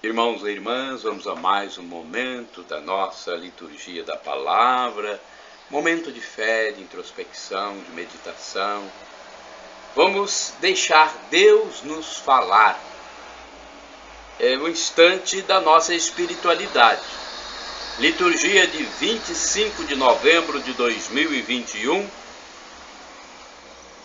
Irmãos e irmãs, vamos a mais um momento da nossa liturgia da palavra, momento de fé, de introspecção, de meditação. Vamos deixar Deus nos falar. É o instante da nossa espiritualidade. Liturgia de 25 de novembro de 2021,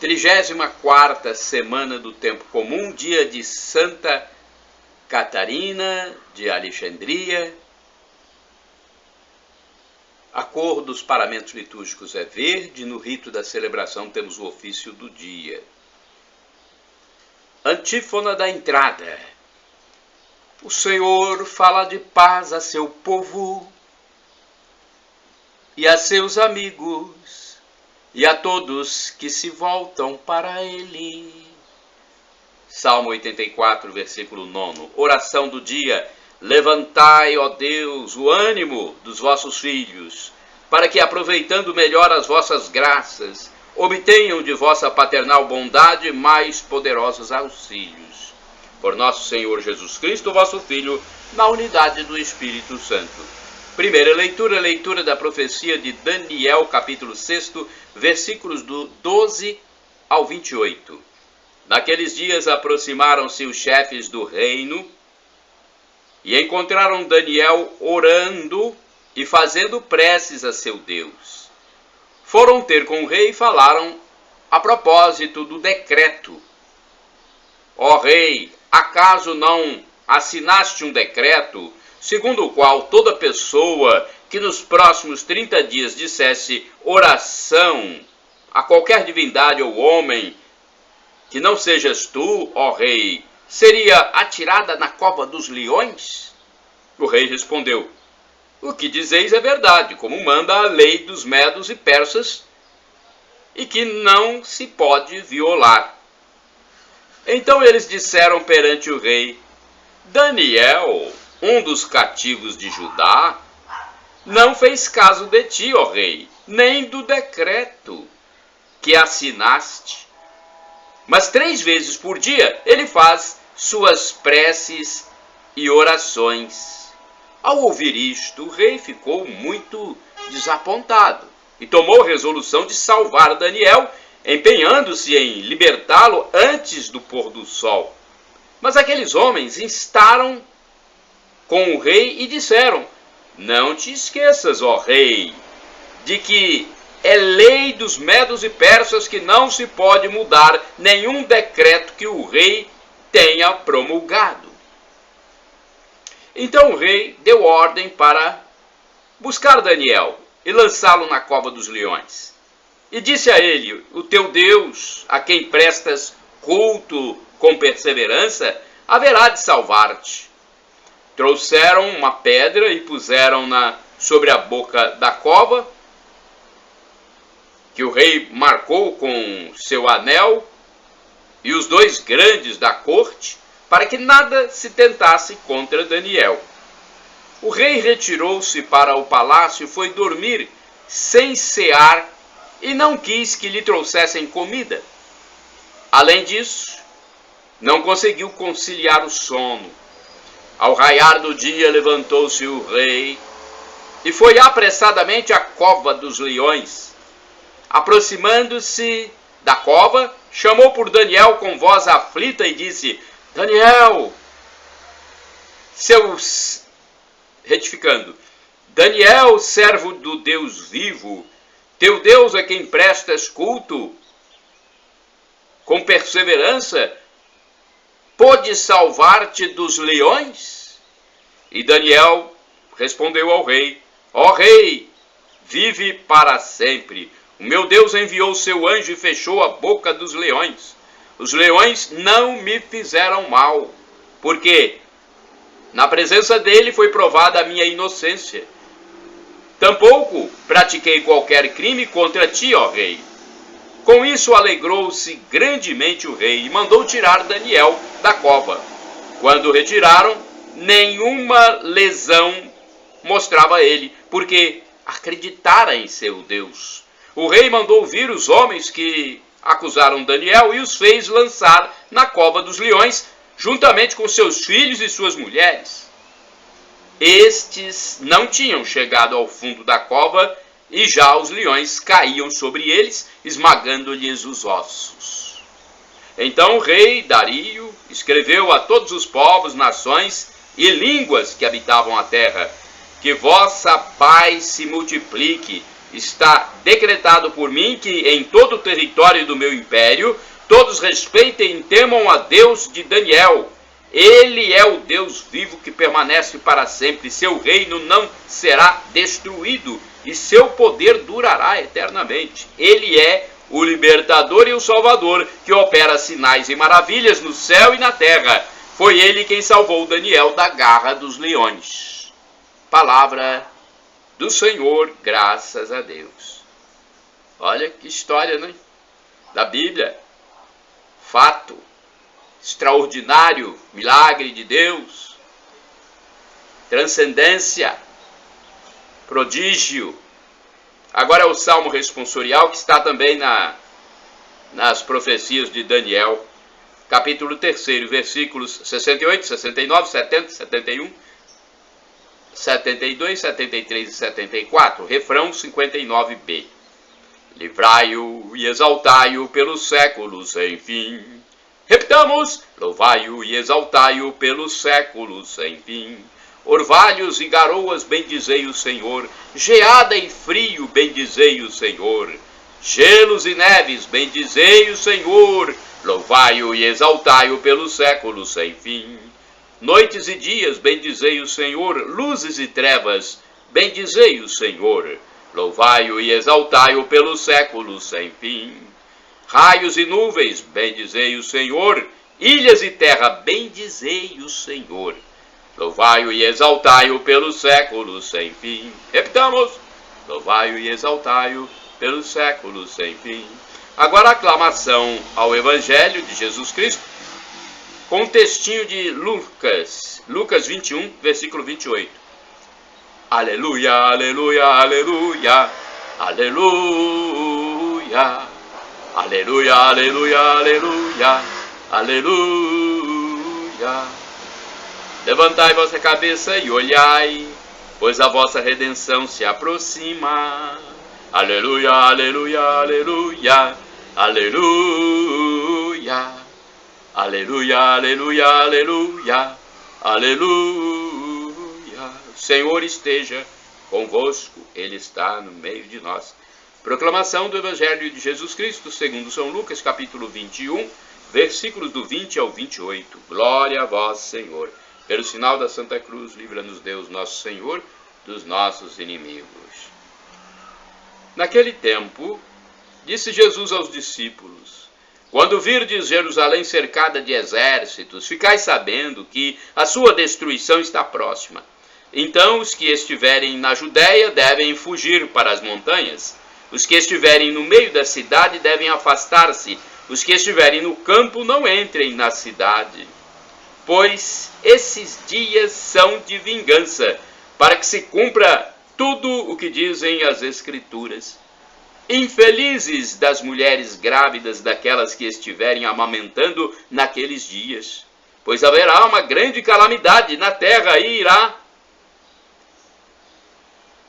34ª semana do Tempo Comum, dia de Santa Catarina de Alexandria. A cor dos paramentos litúrgicos é verde. No rito da celebração temos o ofício do dia. Antífona da entrada. O Senhor fala de paz a seu povo e a seus amigos e a todos que se voltam para Ele. Salmo 84, versículo 9. Oração do dia. Levantai, ó Deus, o ânimo dos vossos filhos, para que, aproveitando melhor as vossas graças, obtenham de vossa paternal bondade mais poderosos auxílios. Por nosso Senhor Jesus Cristo, vosso Filho, na unidade do Espírito Santo. Primeira leitura, leitura da profecia de Daniel, capítulo 6, versículos do 12 ao 28. Naqueles dias aproximaram-se os chefes do reino e encontraram Daniel orando e fazendo preces a seu Deus. Foram ter com o rei e falaram a propósito do decreto. Ó rei, acaso não assinaste um decreto segundo o qual toda pessoa que nos próximos 30 dias dissesse oração a qualquer divindade ou homem que não sejas tu, ó rei, seria atirada na cova dos leões? O rei respondeu: o que dizeis é verdade, como manda a lei dos medos e persas, e que não se pode violar. Então eles disseram perante o rei: Daniel, um dos cativos de Judá, não fez caso de ti, ó rei, nem do decreto que assinaste. Mas 3 vezes por dia ele faz suas preces e orações. Ao ouvir isto, o rei ficou muito desapontado e tomou resolução de salvar Daniel, empenhando-se em libertá-lo antes do pôr do sol. Mas aqueles homens instaram com o rei e disseram: não te esqueças, ó rei, de que é lei dos medos e persas que não se pode mudar nenhum decreto que o rei tenha promulgado. Então o rei deu ordem para buscar Daniel e lançá-lo na cova dos leões. E disse a ele: o teu Deus, a quem prestas culto com perseverança, haverá de salvar-te. Trouxeram uma pedra e puseram-na sobre a boca da cova, que o rei marcou com seu anel, e os 2 grandes da corte, para que nada se tentasse contra Daniel. O rei retirou-se para o palácio e foi dormir sem cear, e não quis que lhe trouxessem comida. Além disso, não conseguiu conciliar o sono. Ao raiar do dia, levantou-se o rei e foi apressadamente à cova dos leões. Aproximando-se da cova, chamou por Daniel com voz aflita e disse: Daniel, Daniel, servo do Deus vivo, teu Deus a quem prestas culto com perseverança, pôde salvar-te dos leões? E Daniel respondeu ao rei: ó rei, vive para sempre. O meu Deus enviou seu anjo e fechou a boca dos leões. Os leões não me fizeram mal, porque na presença dele foi provada a minha inocência. Tampouco pratiquei qualquer crime contra ti, ó rei. Com isso alegrou-se grandemente o rei e mandou tirar Daniel da cova. Quando o retiraram, nenhuma lesão mostrava ele, porque acreditara em seu Deus. O rei mandou vir os homens que acusaram Daniel e os fez lançar na cova dos leões, juntamente com seus filhos e suas mulheres. Estes não tinham chegado ao fundo da cova e já os leões caíam sobre eles, esmagando-lhes os ossos. Então o rei Dario escreveu a todos os povos, nações e línguas que habitavam a terra: que vossa paz se multiplique. Está decretado por mim que em todo o território do meu império todos respeitem e temam a Deus de Daniel. Ele é o Deus vivo que permanece para sempre. Seu reino não será destruído e seu poder durará eternamente. Ele é o libertador e o salvador, que opera sinais e maravilhas no céu e na terra. Foi ele quem salvou Daniel da garra dos leões. Palavra do Senhor, graças a Deus. Olha que história, né? Da Bíblia. Fato extraordinário, milagre de Deus, transcendência, prodígio. Agora é o Salmo responsorial, que está também nas profecias de Daniel, capítulo 3, versículos 68, 69, 70, 71, 72, 73 e 74, refrão 59b. Livrai-o e exaltai-o pelos séculos sem fim. Repitamos: louvai-o e exaltai-o pelos séculos sem fim. Orvalhos e garoas, bendizei o Senhor. Geada e frio, bendizei o Senhor. Gelos e neves, bendizei o Senhor. Louvai-o e exaltai-o pelos séculos sem fim. Noites e dias, bendizei o Senhor. Luzes e trevas, bendizei o Senhor. Louvai-o e exaltai-o pelos séculos sem fim. Raios e nuvens, bendizei o Senhor. Ilhas e terra, bendizei o Senhor. Louvai-o e exaltai-o pelos séculos sem fim. Repitamos: louvai-o e exaltai-o pelos séculos sem fim. Agora a aclamação ao Evangelho de Jesus Cristo, com o textinho de Lucas 21, versículo 28. Aleluia, aleluia, aleluia, aleluia. Aleluia, aleluia, aleluia, aleluia. Levantai vossa cabeça e olhai, pois a vossa redenção se aproxima. Aleluia, aleluia, aleluia, aleluia. Aleluia, aleluia, aleluia, aleluia. O Senhor esteja convosco, Ele está no meio de nós. Proclamação do Evangelho de Jesus Cristo, segundo São Lucas, capítulo 21, versículos do 20 ao 28. Glória a vós, Senhor. Pelo sinal da Santa Cruz, livra-nos Deus, nosso Senhor, dos nossos inimigos. Naquele tempo, disse Jesus aos discípulos: quando virdes Jerusalém cercada de exércitos, ficai sabendo que a sua destruição está próxima. Então os que estiverem na Judéia devem fugir para as montanhas. Os que estiverem no meio da cidade devem afastar-se. Os que estiverem no campo não entrem na cidade. Pois esses dias são de vingança, para que se cumpra tudo o que dizem as Escrituras. Infelizes das mulheres grávidas, daquelas que estiverem amamentando naqueles dias, pois haverá uma grande calamidade na terra e irá...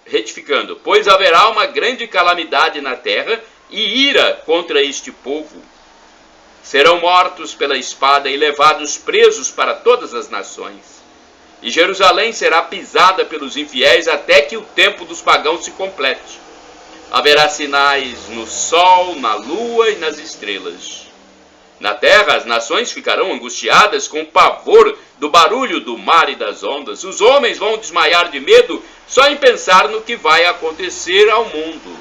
Retificando, pois haverá uma grande calamidade na terra e ira contra este povo. Serão mortos pela espada e levados presos para todas as nações. E Jerusalém será pisada pelos infiéis até que o tempo dos pagãos se complete. Haverá sinais no sol, na lua e nas estrelas. Na terra as nações ficarão angustiadas com pavor do barulho do mar e das ondas. Os homens vão desmaiar de medo só em pensar no que vai acontecer ao mundo,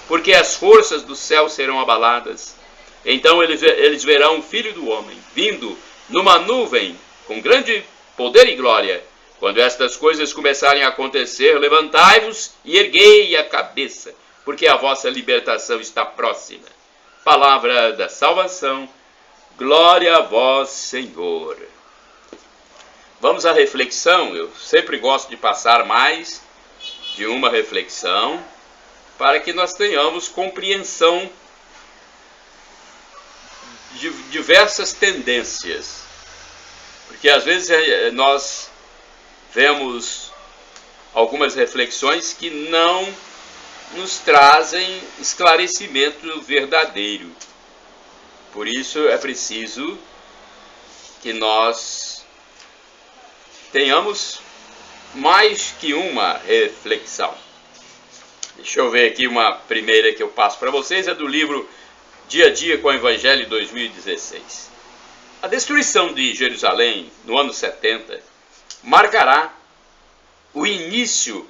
porque as forças do céu serão abaladas. Então eles verão o Filho do Homem vindo numa nuvem com grande poder e glória. Quando estas coisas começarem a acontecer, levantai-vos e erguei a cabeça, porque a vossa libertação está próxima. Palavra da salvação. Glória a vós, Senhor. Vamos à reflexão. Eu sempre gosto de passar mais de uma reflexão para que nós tenhamos compreensão de diversas tendências Porque às vezes nós vemos algumas reflexões que não nos trazem esclarecimento verdadeiro. Por isso é preciso que nós tenhamos mais que uma reflexão. Deixa eu ver aqui uma primeira que eu passo para vocês, é do livro Dia a Dia com o Evangelho 2016. A destruição de Jerusalém no ano 70 marcará o início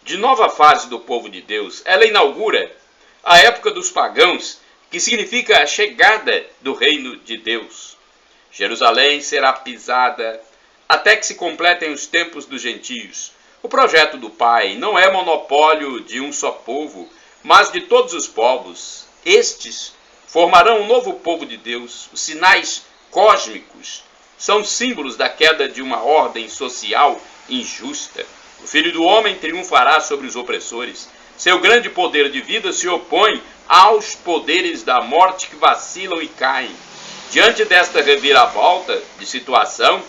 de nova fase do povo de Deus. Ela inaugura a época dos pagãos, que significa a chegada do reino de Deus. Jerusalém será pisada até que se completem os tempos dos gentios. O projeto do Pai não é monopólio de um só povo, mas de todos os povos. Estes formarão um novo povo de Deus. Os sinais cósmicos são símbolos da queda de uma ordem social injusta. O Filho do Homem triunfará sobre os opressores. Seu grande poder de vida se opõe aos poderes da morte que vacilam e caem. Diante desta reviravolta de situação,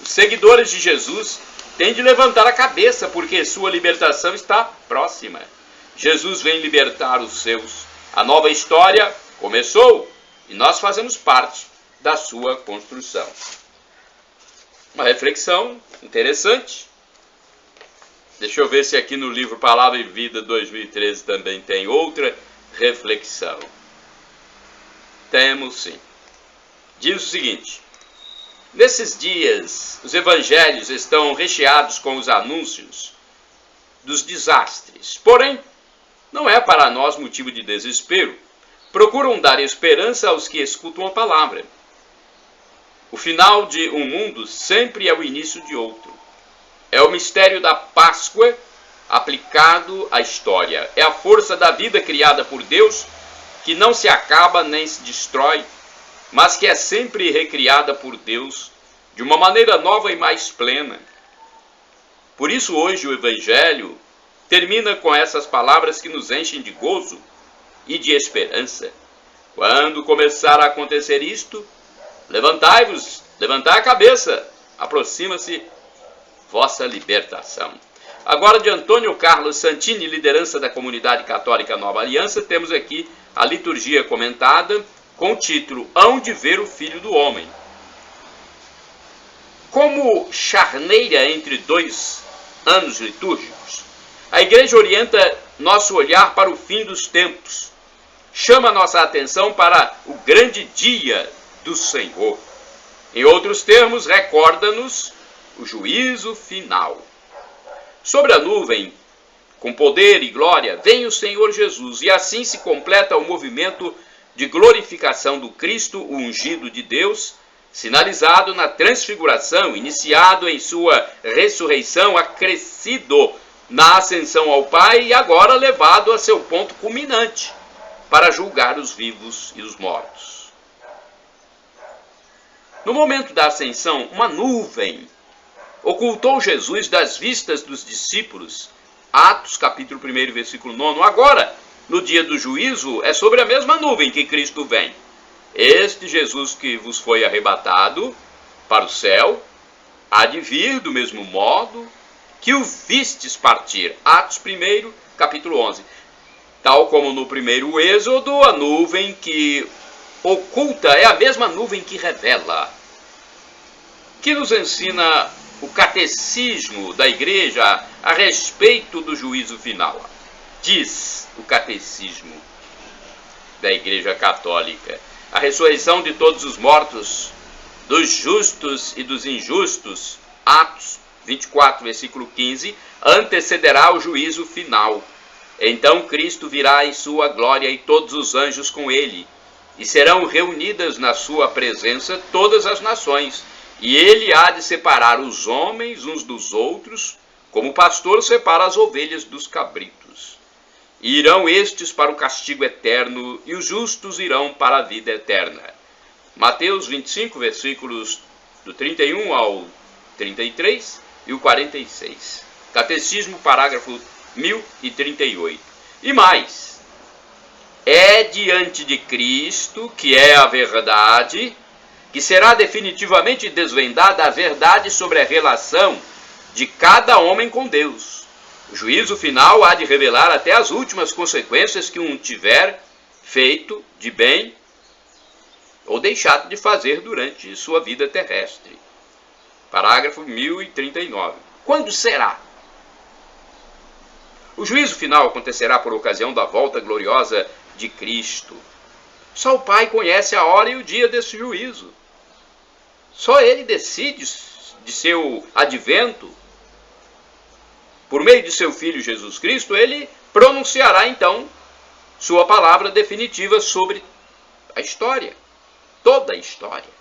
os seguidores de Jesus têm de levantar a cabeça, porque sua libertação está próxima. Jesus vem libertar os seus. A nova história começou e nós fazemos parte da sua construção. Uma reflexão interessante. Deixa eu ver se aqui no livro Palavra e Vida 2013 também tem outra reflexão. Temos sim. Diz o seguinte: nesses dias, os evangelhos estão recheados com os anúncios dos desastres. Porém, não é para nós motivo de desespero. Procuram dar esperança aos que escutam a palavra. O final de um mundo sempre é o início de outro. É o mistério da Páscoa aplicado à história. É a força da vida criada por Deus, que não se acaba nem se destrói, mas que é sempre recriada por Deus de uma maneira nova e mais plena. Por isso hoje o Evangelho termina com essas palavras que nos enchem de gozo e de esperança. Quando começar a acontecer isto, levantai-vos, levantai a cabeça, aproxima-se vossa libertação. Agora, de Antônio Carlos Santini, liderança da Comunidade Católica Nova Aliança, temos aqui a liturgia comentada com o título Hão de ver o Filho do Homem. Como charneira entre dois anos litúrgicos, a Igreja orienta nosso olhar para o fim dos tempos. Chama nossa atenção para o grande dia do Senhor. Em outros termos, recorda-nos o juízo final. Sobre a nuvem, com poder e glória, vem o Senhor Jesus, e assim se completa o movimento de glorificação do Cristo, o ungido de Deus, sinalizado na transfiguração, iniciado em sua ressurreição, acrescido na ascensão ao Pai e agora levado a seu ponto culminante para julgar os vivos e os mortos. No momento da ascensão, uma nuvem ocultou Jesus das vistas dos discípulos. Atos, capítulo 1, versículo 9. Agora, no dia do juízo, é sobre a mesma nuvem que Cristo vem. Este Jesus que vos foi arrebatado para o céu, há de vir do mesmo modo que o vistes partir. Atos 1, capítulo 11. Tal como no primeiro êxodo, a nuvem que oculta é a mesma nuvem que revela. Que nos ensina o catecismo da igreja a respeito do juízo final. Diz o catecismo da Igreja Católica: a ressurreição de todos os mortos, dos justos e dos injustos, Atos 24, versículo 15, antecederá o juízo final. Então Cristo virá em sua glória e todos os anjos com ele, e serão reunidas na sua presença todas as nações, e ele há de separar os homens uns dos outros, como o pastor separa as ovelhas dos cabritos. E irão estes para o castigo eterno, e os justos irão para a vida eterna. Mateus 25, versículos do 31 ao 33 e o 46. Catecismo, parágrafo 1038. E mais, é diante de Cristo, que é a verdade, que será definitivamente desvendada a verdade sobre a relação de cada homem com Deus. O juízo final há de revelar até as últimas consequências que um tiver feito de bem ou deixado de fazer durante sua vida terrestre. Parágrafo 1039. Quando será? O juízo final acontecerá por ocasião da volta gloriosa de Cristo. Só o Pai conhece a hora e o dia desse juízo. Só Ele decide de seu advento. Por meio de seu Filho Jesus Cristo, Ele pronunciará então sua palavra definitiva sobre a história, toda a história.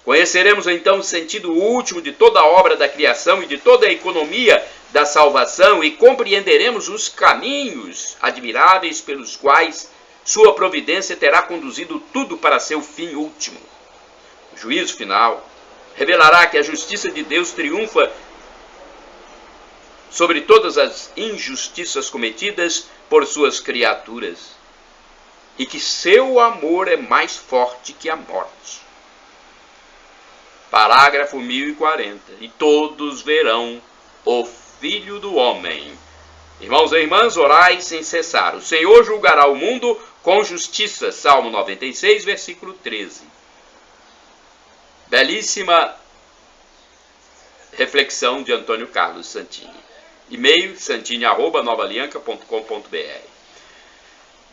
Conheceremos então o sentido último de toda a obra da criação e de toda a economia da salvação e compreenderemos os caminhos admiráveis pelos quais sua providência terá conduzido tudo para seu fim último. O juízo final revelará que a justiça de Deus triunfa sobre todas as injustiças cometidas por suas criaturas e que seu amor é mais forte que a morte. Parágrafo 1040. E todos verão o Filho do Homem. Irmãos e irmãs, orai sem cessar. O Senhor julgará o mundo com justiça. Salmo 96, versículo 13. Belíssima reflexão de Antônio Carlos Santini. E-mail santini@novalianca.com.br.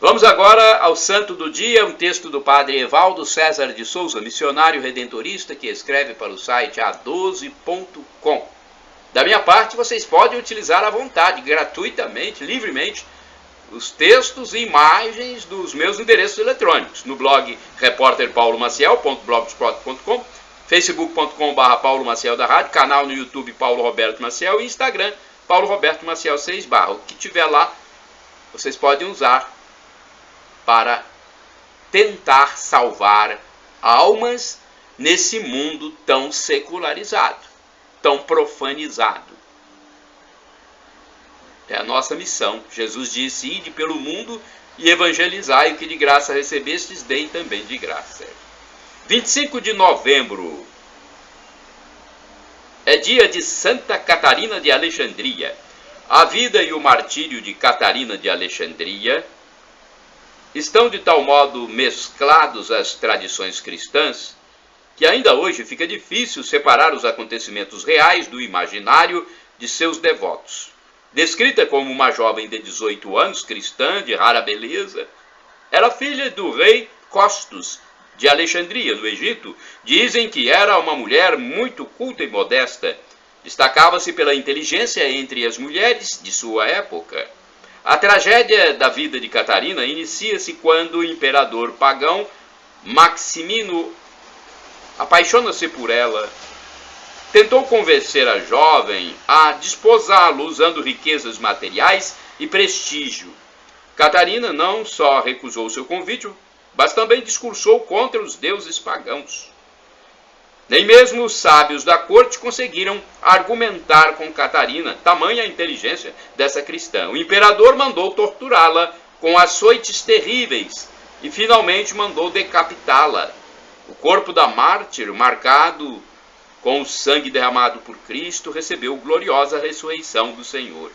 Vamos agora ao santo do dia, um texto do padre Evaldo César de Souza, missionário redentorista, que escreve para o site a12.com. Da minha parte, vocês podem utilizar à vontade, gratuitamente, livremente, os textos e imagens dos meus endereços eletrônicos, no blog repórterpaulomaciel.blogspot.com, facebook.com/Paulo Maciel da Rádio, canal no YouTube Paulo Roberto Maciel e Instagram Paulo Roberto Maciel 6 barra. O que tiver lá, vocês podem usar para tentar salvar almas nesse mundo tão secularizado, tão profanizado. É a nossa missão. Jesus disse: ide pelo mundo e evangelizai, o que de graça recebestes, deem também de graça. 25 de novembro é dia de Santa Catarina de Alexandria. A vida e o martírio de Catarina de Alexandria estão de tal modo mesclados às tradições cristãs que ainda hoje fica difícil separar os acontecimentos reais do imaginário de seus devotos. Descrita como uma jovem de 18 anos, cristã, de rara beleza, era filha do rei Costus de Alexandria, no Egito. Dizem que era uma mulher muito culta e modesta. Destacava-se pela inteligência entre as mulheres de sua época. A tragédia da vida de Catarina inicia-se quando o imperador pagão Maximino apaixona-se por ela. Tentou convencer a jovem a desposá-lo usando riquezas materiais e prestígio. Catarina não só recusou seu convite, mas também discursou contra os deuses pagãos. Nem mesmo os sábios da corte conseguiram argumentar com Catarina, tamanha a inteligência dessa cristã. O imperador mandou torturá-la com açoites terríveis e finalmente mandou decapitá-la. O corpo da mártir, marcado com o sangue derramado por Cristo, recebeu gloriosa ressurreição do Senhor.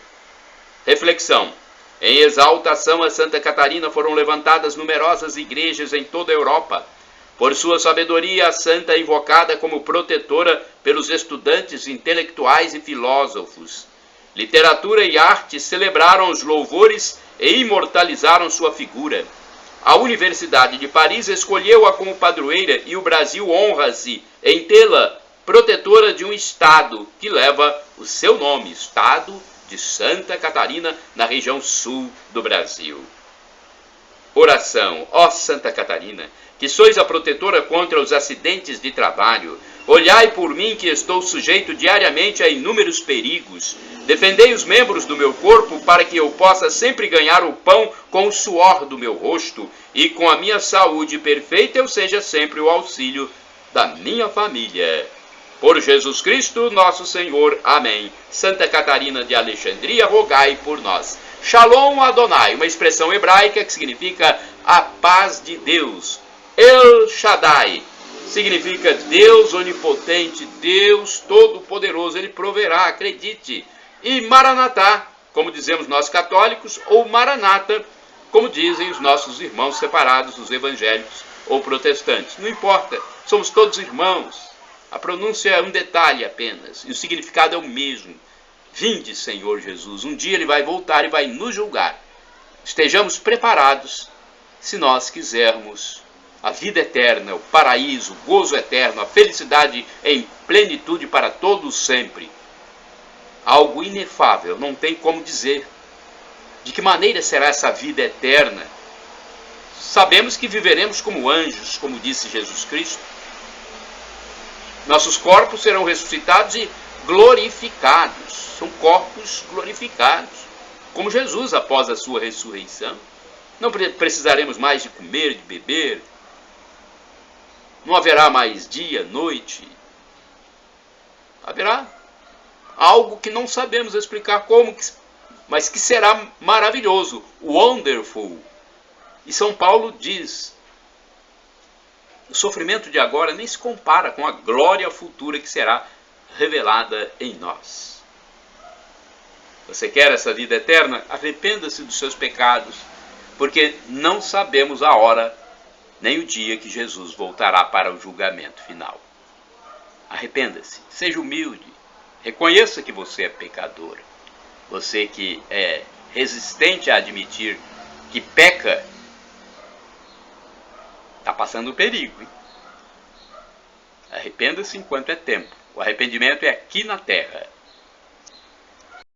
Reflexão. Em exaltação a Santa Catarina foram levantadas numerosas igrejas em toda a Europa. Por sua sabedoria, a santa é invocada como protetora pelos estudantes intelectuais e filósofos. Literatura e arte celebraram os louvores e imortalizaram sua figura. A Universidade de Paris escolheu-a como padroeira e o Brasil honra-se em tê-la protetora de um estado que leva o seu nome, Estado de Santa Catarina, na região sul do Brasil. Oração. Ó Santa Catarina, que sois a protetora contra os acidentes de trabalho, olhai por mim que estou sujeito diariamente a inúmeros perigos. Defendei os membros do meu corpo para que eu possa sempre ganhar o pão com o suor do meu rosto e com a minha saúde perfeita eu seja sempre o auxílio da minha família. Por Jesus Cristo, nosso Senhor. Amém. Santa Catarina de Alexandria, rogai por nós. Shalom Adonai, uma expressão hebraica que significa a paz de Deus. El Shaddai, significa Deus onipotente, Deus todo-poderoso, Ele proverá, acredite. E Maranatá, como dizemos nós católicos, ou Maranata, como dizem os nossos irmãos separados, os evangélicos ou protestantes. Não importa, somos todos irmãos. A pronúncia é um detalhe apenas, e o significado é o mesmo. Vinde, Senhor Jesus, um dia Ele vai voltar e vai nos julgar. Estejamos preparados, se nós quisermos a vida eterna, o paraíso, o gozo eterno, a felicidade em plenitude para todos sempre. Algo inefável, não tem como dizer. De que maneira será essa vida eterna? Sabemos que viveremos como anjos, como disse Jesus Cristo. Nossos corpos serão ressuscitados e glorificados. São corpos glorificados, como Jesus após a sua ressurreição. Não precisaremos mais de comer, de beber. Não haverá mais dia, noite. Haverá algo que não sabemos explicar como, mas que será maravilhoso, wonderful. E São Paulo diz, o sofrimento de agora nem se compara com a glória futura que será revelada em nós. Você quer essa vida eterna? Arrependa-se dos seus pecados, porque não sabemos a hora nem o dia que Jesus voltará para o julgamento final. Arrependa-se, seja humilde, reconheça que você é pecador. Você que é resistente a admitir que peca, está passando perigo, hein? Arrependa-se enquanto é tempo. O arrependimento é aqui na terra.